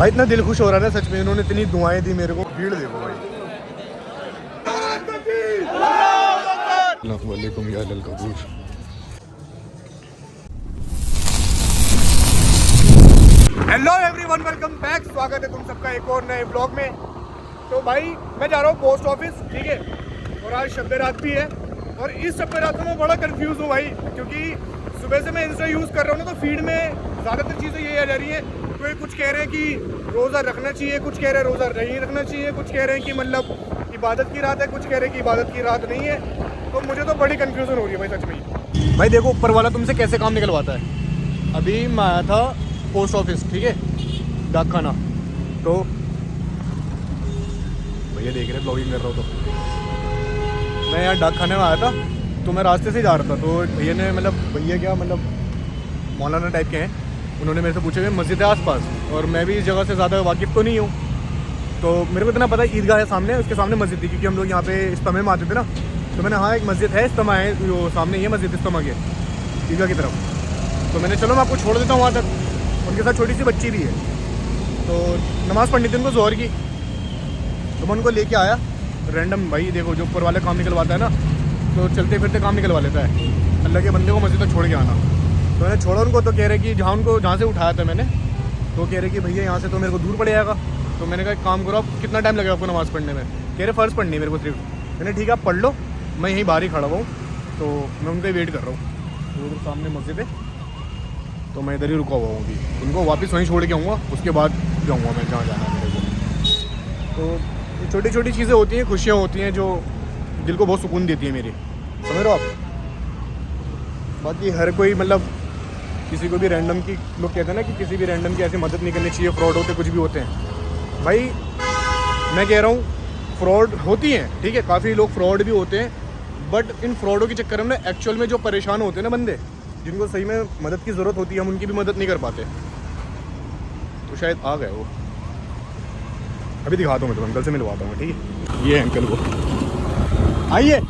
भाई इतना दिल खुश हो रहा है ना सच में, इन्होंने इतनी दुआएं दी मेरे को। भीड़ देखो भाई। वालेकुम या अल कबूर। Hello everyone, welcome back. स्वागत है तुम सबका एक और नए ब्लॉग में। तो भाई मैं जा रहा हूँ पोस्ट ऑफिस, ठीक है। और आज शब रात भी है और इस शब रात में मैं बड़ा कंफ्यूज हूँ भाई, क्योंकि सुबह से मैं इंस्टा यूज़ कर रहा हूँ ना, तो फीड में ज़्यादातर चीज़ें यही आ जा रही हैं। कोई कुछ कह रहे हैं कि रोज़ा रखना चाहिए, कुछ कह रहे हैं रोज़ा नहीं रखना चाहिए, कुछ कह रहे हैं कि मतलब इबादत की रात है, कुछ कह रहे हैं कि इबादत की रात नहीं है। तो मुझे तो बड़ी कन्फ्यूज़न हो रही है भाई सच में। भाई देखो ऊपर वाला तुमसे कैसे काम निकलवाता है। अभी मैं आया था पोस्ट ऑफिस, ठीक है, डाक खाना। तो भैया देख रहे ब्लॉगिंग कर रहा हूँ, तो मैं यहाँ डाक खाने में आया था, तो मैं रास्ते से ही जा रहा था। तो भैया ने भैया क्या मौलाना टाइप के हैं, उन्होंने मेरे से पूछा कि मस्जिद है आसपास, और मैं भी इस जगह से ज़्यादा वाकिफ़ तो नहीं हूँ। तो मेरे को इतना पता है ईदगाह है सामने, उसके सामने मस्जिद थी, क्योंकि हम लोग यहाँ पे इज्तिमा में आते थे ना। तो मैंने हाँ एक मस्जिद है, इज्तिमा है, वो सामने ही है मस्जिद इज्तिमा के ईदगाह की तरफ। तो मैंने चलो मैं आपको छोड़ देता हूँ वहाँ तक। उनके साथ छोटी सी बच्ची भी है, तो नमाज़ पढ़नी थी उनको ज़ोहर की। तो मैं उनको लेके आया रैंडम। भाई देखो जो ऊपर वाले काम निकलवाता है ना, तो चलते फिरते काम निकलवा लेता है। अल्लाह के बंदे को मस्जिद तक छोड़ के आना। तो मैंने छोड़ा उनको, तो कह रहे कि जहाँ से उठाया था मैंने, तो कह रहे कि भैया यहाँ से तो मेरे को दूर पड़ जाएगा। तो मैंने कहा एक काम करो, आप कितना टाइम लगेगा आपको नमाज़ पढ़ने में? कह रहे फ़र्ज़ पढ़नी है मेरे को सिर्फ। मैंने ठीक है आप पढ़ लो, मैं यहीं बाहर ही खड़ा हुआ हूँ, तो मैं उनका वेट कर रहा हूँ। तो उधर सामने मस्जिद है, तो मैं इधर ही रुका हुआ हूँ। अभी उनको वापस वहीं छोड़ के आऊँगा, उसके बाद जाऊँगा मैं जहाँ जाना है मेरे को। तो छोटी छोटी चीज़ें होती हैं, खुशियाँ होती हैं, जो दिल को बहुत सुकून देती है मेरी, समझ रहे हो आप। बाकी हर कोई किसी को भी रैंडम की, लोग कहते हैं ना कि किसी भी रैंडम की ऐसी मदद नहीं करनी चाहिए, फ्रॉड होते कुछ भी होते हैं। भाई मैं कह रहा हूँ फ्रॉड होती हैं, ठीक है, काफ़ी लोग फ्रॉड भी होते हैं, बट इन फ्रॉडों के चक्कर में एक्चुअल में जो परेशान होते हैं ना बंदे, जिनको सही में मदद की ज़रूरत होती है, हम उनकी भी मदद नहीं कर पाते। तो शायद आ गए वो, अभी दिखाता हूँ मैं, तो अंकल से मिलवाता हूँ, ठीक है। ये अंकल को आइए,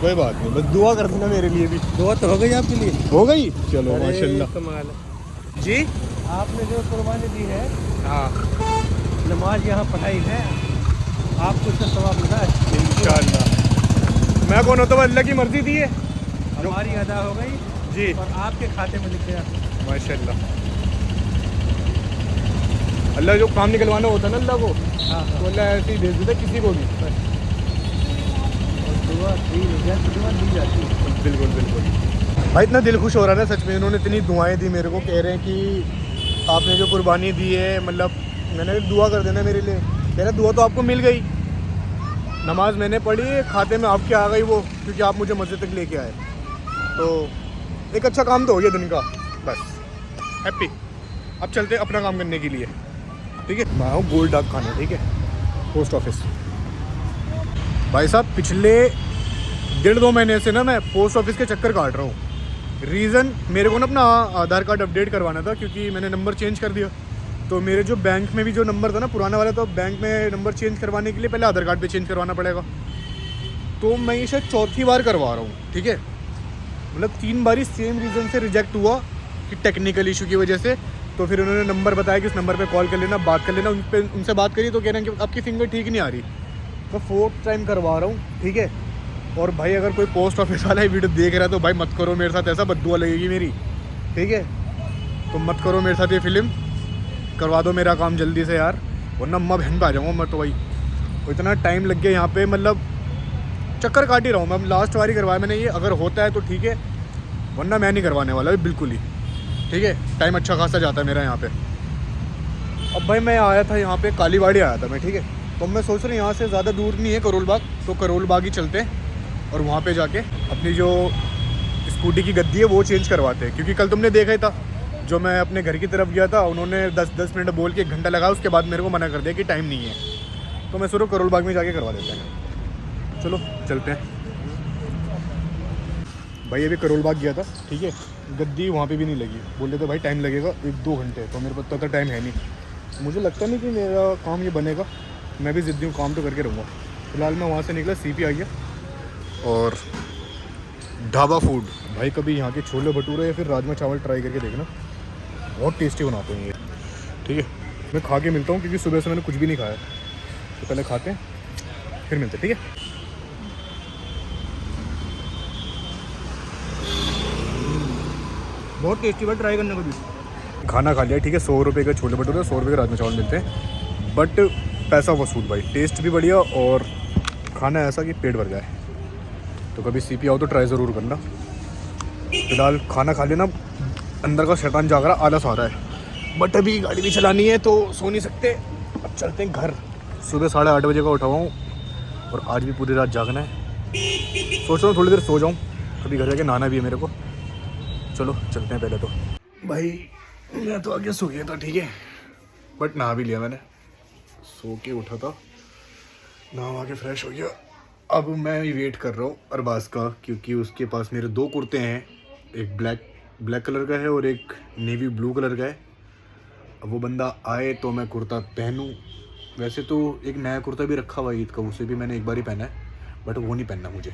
कोई बात नहीं, बस दुआ कर देना मेरे लिए भी। दुआ तो हो गई आपके लिए? हो गई, चलो माशाल्लाह। कमाल जी आपने जो कुर्बानी दी है, हाँ नमाज यहाँ पढ़ाई है, आपको इसका सवाब मिला है इंशाअल्लाह। मैं कौन होता हूँ, अल्लाह की मर्जी थी है, हमारी अदा हो गई जी, और आपके खाते में लिख गया माशाल्लाह। अल्लाह जो काम निकलवाना होता है ना अल्लाह को, हाँ तो अल्लाह ऐसे ही भेज देता है किसी को भी। दुआ दी जाती है। बिल्कुल बिल्कुल भाई, इतना दिल खुश हो रहा है ना सच में, इन्होंने इतनी दुआएं दी मेरे को। कह रहे हैं कि आपने जो कुर्बानी दी है, मैंने दुआ कर देना मेरे लिए। कह रहे दुआ तो आपको मिल गई, नमाज मैंने पढ़ी, खाते में आपके आ गई वो, क्योंकि आप मुझे मस्जिद तक लेके आए। तो एक अच्छा काम तो हो गया दिन का, बस हैप्पी। अब चलते हैं अपना काम करने के लिए, ठीक है। मैं हूँ गोल्ड डाक खाना, ठीक है, पोस्ट ऑफिस। भाई साहब पिछले 1.5-2 महीने से ना मैं पोस्ट ऑफिस के चक्कर काट रहा हूँ। रीज़न मेरे को ना अपना आधार कार्ड अपडेट करवाना था, क्योंकि मैंने नंबर चेंज कर दिया। तो मेरे जो बैंक में भी जो नंबर था ना पुराना वाला, तो बैंक में नंबर चेंज करवाने के लिए पहले आधार कार्ड पे चेंज करवाना पड़ेगा। तो मैं ये शायद 4थी बार करवा रहा हूँ, ठीक है। 3 बारी सेम रीज़न से रिजेक्ट हुआ कि टेक्निकल इशू की वजह से। तो फिर उन्होंने नंबर बताया कि उस नंबर पे कॉल कर लेना, बात कर लेना। उनसे बात करी तो कह रहे हैं कि आपकी फिंगर ठीक नहीं आ रही। तो 4th टाइम करवा रहा हूँ, ठीक है। और भाई अगर कोई पोस्ट ऑफिस वाला ही वीडियो देख रहा है, तो भाई मत करो मेरे साथ ऐसा, बद्दुआ लगेगी मेरी, ठीक है। तो मत करो मेरे साथ ये फिल्म, करवा दो मेरा काम जल्दी से यार, वरना अम्मा बहन पे आ जाऊँगा मैं। तो भाई इतना टाइम लग गया यहाँ पे, चक्कर काट ही रहा हूँ मैं। लास्ट बार ही करवाया मैंने ये, अगर होता है तो ठीक है, वरना मैं नहीं करवाने वाला बिल्कुल ही, ठीक है। टाइम अच्छा खासा जाता है मेरा यहाँ पे। अब भाई मैं आया था यहाँ पे, कालीबाड़ी आया था मैं, ठीक है। तो मैं सोच रहा हूँ यहाँ से ज़्यादा दूर नहीं है करोल बाग, तो करोल बाग ही चलते हैं और वहाँ पे जाके अपनी जो स्कूटी की गद्दी है वो चेंज करवाते हैं। क्योंकि कल तुमने देखा ही था, जो मैं अपने घर की तरफ गया था, उन्होंने 10 मिनट बोल के 1 घंटा लगा, उसके बाद मेरे को मना कर दिया कि टाइम नहीं है। तो मैं सोच रहा हूँ करोल बाग में जाके करवा देते हैं। चलो चलते हैं। भाई अभी करोल बाग गया था, ठीक है, गद्दी वहाँ पे भी नहीं लगी। बोल रहे थे भाई टाइम लगेगा 1-2 घंटे, तो मेरे पास तो टाइम है नहीं। मुझे लगता नहीं कि मेरा काम ये बनेगा, मैं भी ज़िद्दी हूँ, काम तो करके रहूँगा। फिलहाल मैं वहाँ से निकला, सीपी आ गया। और ढाबा फूड, भाई कभी यहाँ के छोले भटूरे या फिर राजमा चावल ट्राई करके देखना, बहुत टेस्टी बनाते हैं ये, ठीक है। मैं खा के मिलता हूँ क्योंकि सुबह से मैंने कुछ भी नहीं खाया, तो पहले खाते हैं फिर मिलते हैं, ठीक है। बहुत टेस्टी बात, ट्राई करने को भी। खाना खा लिया, ठीक है। 100 रुपये का छोले भटूरे, 100 रुपये के राजमा चावल मिलते हैं, बट पैसा वसूल भाई, टेस्ट भी बढ़िया और खाना ऐसा कि पेट भर जाए। तो कभी सीपी आओ तो ट्राई ज़रूर करना। फिलहाल खाना खा लेना, अंदर का शैतान जाग रहा, आलस आ रहा है, बट अभी गाड़ी भी चलानी है तो सो नहीं सकते। अब चलते हैं घर। सुबह 8:30 बजे का उठा हुआ हूँ और आज भी पूरी रात जागना है। सोच रहा हूँ थोड़ी देर सो जाऊँ, अभी घर जाके नहाना भी है मेरे को। चलो चलते हैं। पहले तो भाई मैं तो आगे सो गया था, ठीक है, बट नहा भी लिया मैंने। सो के उठा था, नहा के फ्रेश हो गया। अब मैं वेट कर रहा हूँ अरबाज का, क्योंकि उसके पास मेरे 2 कुर्ते हैं, एक ब्लैक कलर का है और एक नेवी ब्लू कलर का है। अब वो बंदा आए तो मैं कुर्ता पहनूँ। वैसे तो एक नया कुर्ता भी रखा हुआ ईद का, उसे भी मैंने एक बार ही पहना है, बट वो नहीं पहनना मुझे,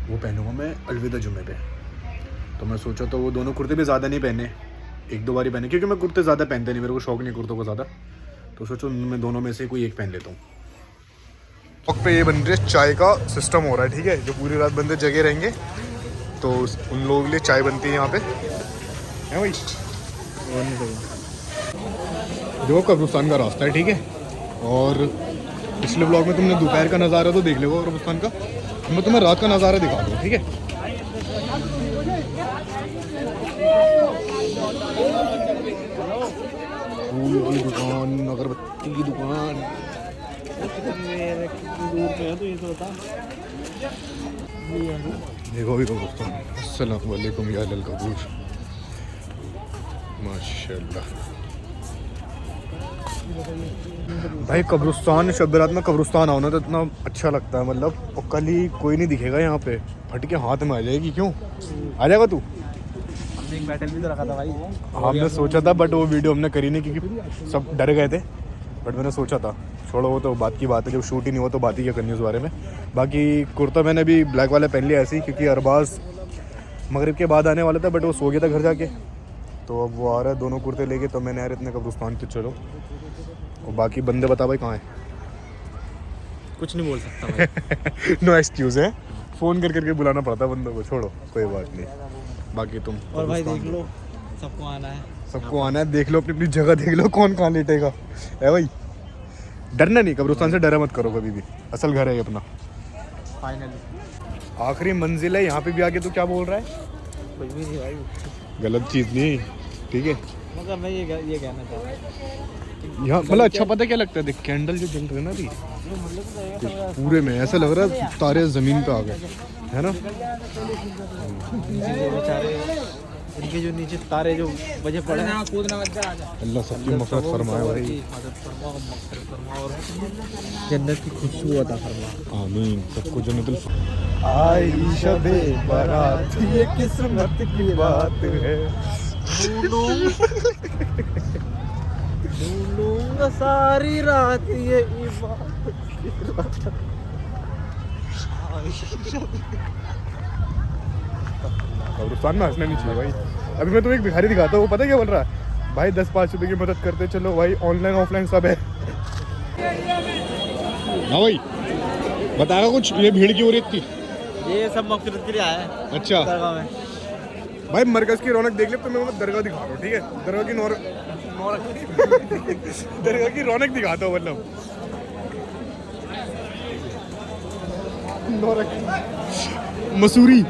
वो पहनूँगा मैं अलविदा जुम्मे पे। तो मैं सोचा तो वो दोनों कुर्ते भी ज़्यादा नहीं पहने, 1-2 बार ही पहने, क्योंकि मैं कुर्ते ज़्यादा पहनते नहीं, मेरे को शौक नहीं कुर्तों का ज़्यादा। तो सोचो मैं दोनों में से कोई एक पहन लेता हूँ। वक्त पे ये बन रही है, चाय का सिस्टम हो रहा है, ठीक है। जो पूरी रात बंदे जगे रहेंगे तो उन लोगों के लिए चाय बनती है यहाँ पे, है भाई। देखो कब्रिस्तान का रास्ता है, ठीक है। और पिछले ब्लॉग में तुमने दोपहर का नज़ारा तो देख लो कब्रिस्तान का, मैं तुम्हें रात का नज़ारा दिखा दूँ, ठीक है। फूल की दुकान, अगरबत्ती की दुकान, देखो भी कब्रिस्तान। अस्सलाम वालेकुम या अहल कबूर, माशाल्लाह। भाई कब्रिस्तान, शब रात में कब्रिस्तान आओ ना तो इतना अच्छा लगता है, मतलब। और कल ही कोई नहीं दिखेगा यहाँ पे, फट के हाथ में आ जाएगी। क्यों आ जाएगा तू? हमने एक बैटल भी तो रखा था भाई। हमने सोचा था, बट वो वीडियो हमने करी नहीं क्योंकि सब डर गए थे। बट मैंने सोचा था, छोड़ो वो तो बात की बात है, जब शूट ही नहीं हुआ तो बात ही क्या करनी उस बारे में। बाकी कुर्ता मैंने भी ब्लैक वाला पहन लिया ऐसे ही, क्योंकि अरबाज मगरिब के बाद आने वाला था, बट वो सो गया था घर जाके। तो अब वो आ रहा है दोनों कुर्ते लेके, तो मैंने यार इतने कब्रिस्तान तो चलो। और बाकी बंदे बता भाई कहाँ है? कुछ नहीं बोल सकता भाई। नो एक्सक्यूज़ है, फ़ोन कर करके बुलाना पड़ता है बंदों को, छोड़ो कोई बात नहीं। बाकी तुम और भाई देख लो, सबको आना है, सबको आना है, देख लो अपनी अपनी जगह, देख लो कौन कहाँ लेटेगा, है भाई। डरना नहीं, कब्रिस्तान से डरा मत करो कभी भी, असल घर है ये अपना। फाइनली आखिरी मंजिल है, यहाँ पे भी आके तू क्या बोल रहा है? कुछ भी नहीं भाई, गलत चीज़ नहीं, ठीक है। मगर मैं ये कहना चाहता हूँ यहाँ मतलब अच्छा पता क्या लगता है, देख कैंडल जो जल रहे हैं ना अभी पूरे में, ऐसा लग रहा है तारे ज़मीन पे आ गए, है ना। बेचारे इनके जो नीचे तारे जो बजे पड़े हैं, अल्लाह सबकी मफ़रत फरमाए भाई, और जन्नत की खुशबू अता फरमा। आमीन। सबको जन्नतुल आई शबे बारात, ये किस्मत की बात है। ढूंढूंगा सारी रात ये इबादत की रात। कब्रिस्तान में हंसना नहीं चाहिए भाई। अभी मैं तुम्हें एक भिखारी दिखाता हूँ, वो पता क्या बोल रहा है? भाई 10-5 रुपये की मदद करते चलो भाई, ऑनलाइन ऑफलाइन सब है। हाँ भाई बताएगा कुछ, ये भीड़ की हो रही थी? ये सब मकसद के लिए आया है अच्छा दरगाह में भाई, मरकज़ की रौनक देख ले तो मैं दरगाह दिखा रहा हूँ, ठीक है। दरगाह की दरगाह की रौनक दिखाता हूँ, मतलब मसूरी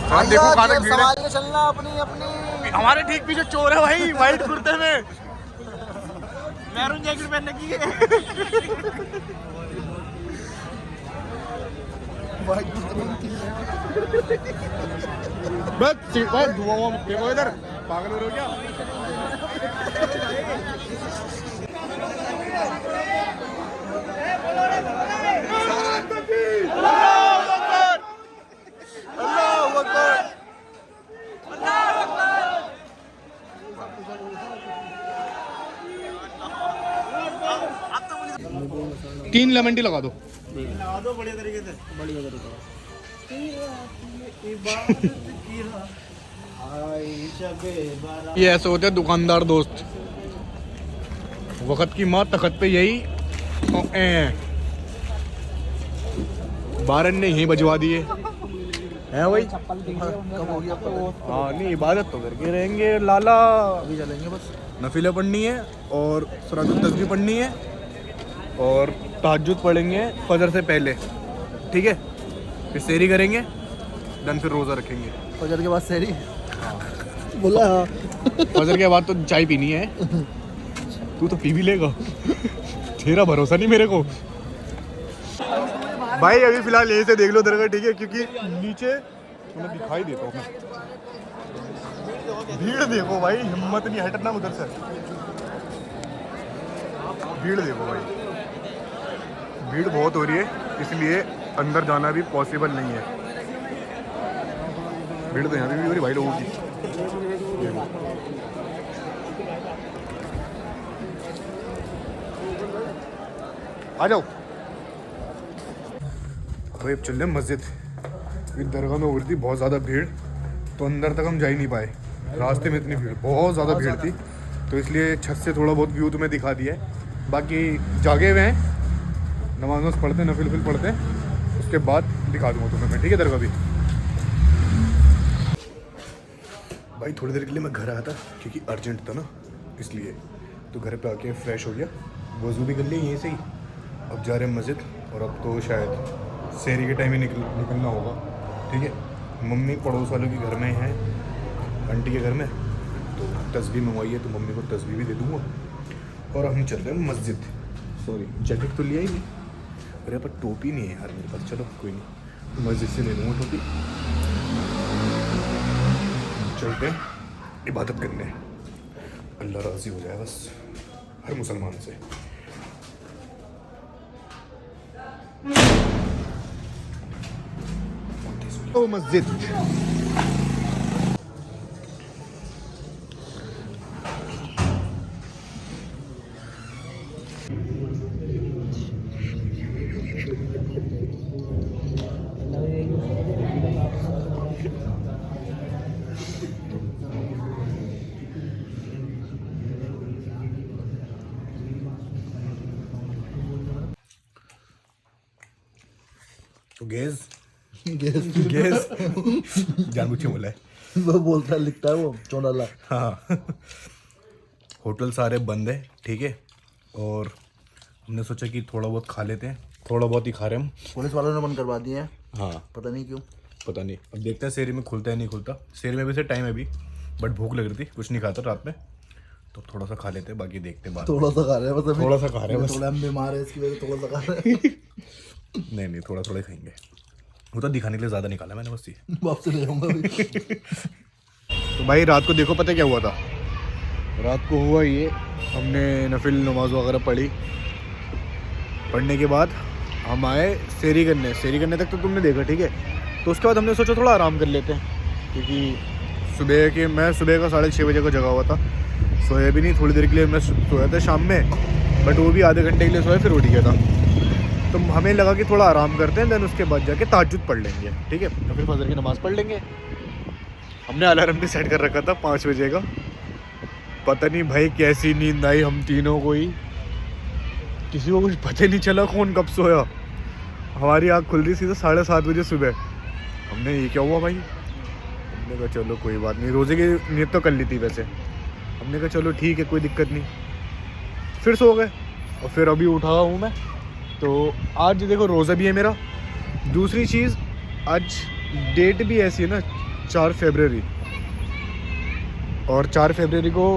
हाँ देखो खाना संभाल के चलना अपनी अपनी। हमारे ठीक पीछे चोर है भाई, वाइट कुर्ते में, मैरून जैकेट पहनने की बस धुआं देखो इधर, पागल हो रहे हो क्या? अल्लाहू अकबर। 3 लेमन टी लगा दो। बढ़िया तरीके से, बढ़िया तरीके से। ये ऐसे होते हैं दुकानदार दोस्त। वक्त की माँ तखत पे यही बारन ने यही बजवा दिए हैं भाई। हाँ नहीं, इबादत तो करके रहेंगे लाला। अभी चलेंगे बस, नफिला पढ़नी है और सूरह तस्बीह पढ़नी है और तहज्जुद पढ़ेंगे फजर से पहले, ठीक है। फिर सेहरी करेंगे, देन फिर रोज़ा रखेंगे। फजर के बाद सेहरी बोला। हाँ फजर के बाद तो चाय पीनी है। तू तो पी भी लेगा, तेरा भरोसा नहीं मेरे को भाई। अभी फिलहाल यहीं से देख लो दरगाह, ठीक है, क्योंकि नीचे तुम्हें दिखाई देता हूँ मैं। भीड़ देखो भाई, हिम्मत नहीं हटना उधर से। भीड़ देखो भाई, भीड़ बहुत हो रही है, इसलिए अंदर जाना भी पॉसिबल नहीं है। भीड़ तो यहाँ भी हो रही भाई लोगों की। आ जाओ भाई, अब चल रहे मस्जिद। दरगाह में हो रही थी बहुत ज़्यादा भीड़, तो अंदर तक हम जा ही नहीं पाए। रास्ते में इतनी भीड़, बहुत ज़्यादा भीड़ थी, तो इसलिए छत से थोड़ा बहुत व्यू तुम्हें दिखा दिया है। बाकी जागे हुए हैं, नमाज पढ़ते हैं, नफिल पढ़ते हैं, उसके बाद दिखा दूँगा तुम्हें मैं, ठीक है। दरगाह भी भाई थोड़ी देर के लिए मैं घर आया था क्योंकि अर्जेंट था ना, इसलिए। तो घर पे आके फ्रेश हो गया, वज़ू भी कर लिया यहीं से ही। अब जा रहे हैं मस्जिद, और अब तो शायद सेहरी के टाइम ही निकलना होगा, ठीक है। मम्मी पड़ोस वालों के घर में है, आंटी के घर में, तो तस्बीह मंगवाई है, तो मम्मी को तस्बीह भी दे दूँगा। और हम चल रहे हैं मस्जिद। सॉरी, जैकेट तो लिया ही नहीं, अरे पर टोपी नहीं है यार मेरे पास। चलो कोई नहीं, मस्जिद से ले लूँगा टोपी। चलते हैं इबादत करने, अल्लाह राज़ी हो जाए बस हर मुसलमान से। ओ मस्जिद, तो गैस जानबूझ के बोला है, वो बोलता है, लिखता है वो चौड़ाला। हाँ। होटल सारे बंद है, ठीक है, और हमने सोचा कि थोड़ा बहुत खा लेते हैं, थोड़ा बहुत ही खा रहे हम। पुलिस वालों ने बंद करवा दिए हैं, हाँ पता नहीं क्यों। पता नहीं, अब देखते हैं सेहरी में खुलता है नहीं खुलता। सेहरी में भी से टाइम है अभी, बट भूख लग रही थी, कुछ नहीं खाता रात में, तो थोड़ा सा खा लेते हैं, बाकी देखते हैं बाद में। थोड़ा सा खा रहे हैं बस अभी, थोड़ा सा खा रहे हैं बस। थोड़ा हम बीमार है इसकी वजह से थोड़ा सा खा रहे हैं। नहीं थोड़ा थोड़ा ही खाएंगे, वो तो दिखाने के लिए ज़्यादा निकाला मैंने बस ये। वापस ले जाऊंगा अभी। तो भाई रात को देखो पता क्या हुआ था। रात को हुआ ये, हमने नफिल नमाज वगैरह पढ़ी, पढ़ने के बाद हम आए सेहरी करने तक तो तुमने देखा, ठीक है। तो उसके बाद हमने सोचा थोड़ा आराम कर लेते हैं, क्योंकि मैं सुबह का 6:30 बजे को जगा हुआ था, सोया भी नहीं। थोड़ी देर के लिए मैं सोया था शाम में, बट वो भी आधे घंटे के लिए सोया, फिर उठ गया था। तो हमें लगा कि थोड़ा आराम करते हैं, देन उसके बाद जाके तहज्जुद पढ़ लेंगे, ठीक है, तो फिर फजर की नमाज़ पढ़ लेंगे। हमने अलार्म भी सेट कर रखा था 5 बजे का। पता नहीं भाई कैसी नींद आई हम तीनों को ही, किसी को कुछ पता ही नहीं चला कौन कब सोया। हमारी आँख खुल रही सीधा 7:30 बजे सुबह। हमने ये क्या हुआ भाई, हमने कहा चलो कोई बात नहीं, रोज़े की नीयत तो कर ली थी वैसे। हमने कहा चलो ठीक है कोई दिक्कत नहीं, फिर सो गए। और फिर अभी उठा हूँ मैं, तो आज देखो रोज़ा भी है मेरा। दूसरी चीज़, आज डेट भी ऐसी है ना, 4 फरवरी, और 4 फरवरी को